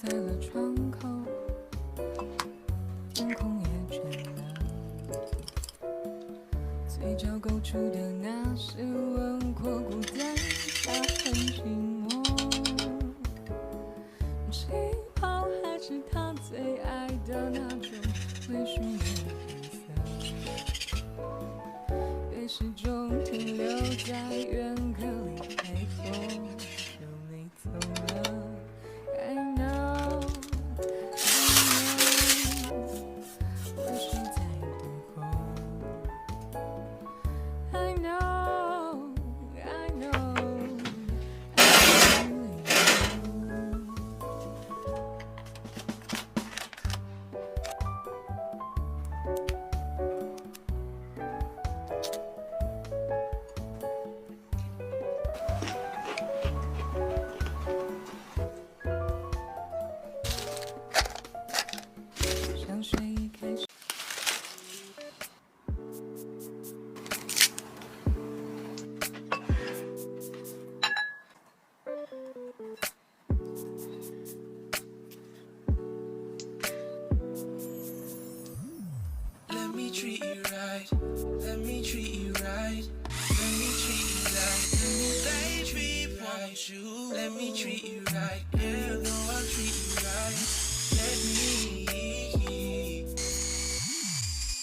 在了窗口，天空也倦了，嘴角勾出的那些轮廓，孤单它很寂寞。气泡还是他最爱的那种微醺的黑色，别始终停留在远隔里，被风就没走了。I know， 我是在等候。I know， I know， 想睡一开始。Let me treat you right. Let me treat you right. Let me treat you right. Baby, won't you? Let me treat you right. Girl, no, I'll treat you right. Let me.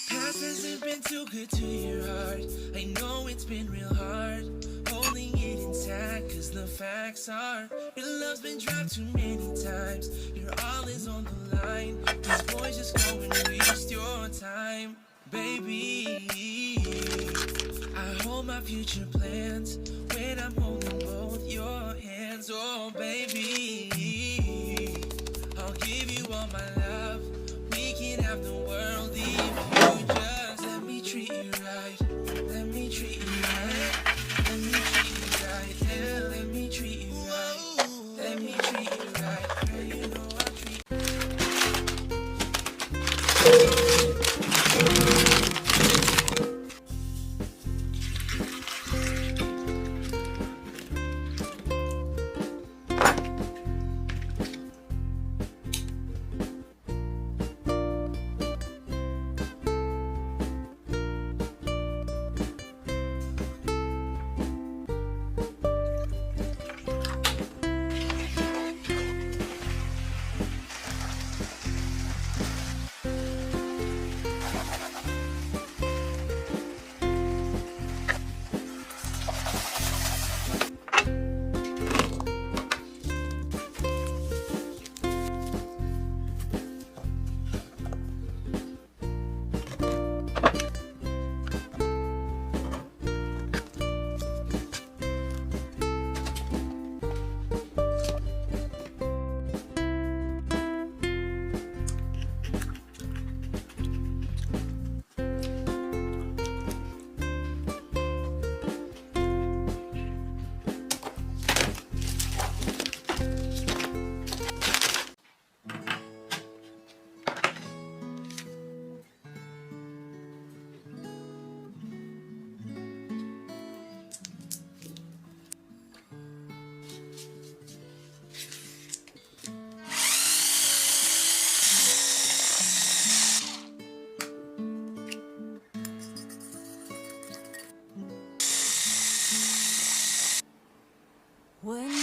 Past hasn't been too good to your heart. I know it's been real hard holding it intact, cause the facts are your love's been dropped too many times. Your all is on the line. These boys just going Baby, I hold my future plans when I'm holding both your hands. Oh, baby, I'll give you all my love. We can have the world if you just let me treat you right. Let me treat you right. Let me treat you right. Yeah, let me treat you right. Let me treat you right. Girl, you know I'll treat When you're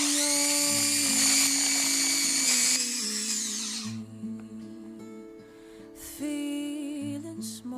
feeling small,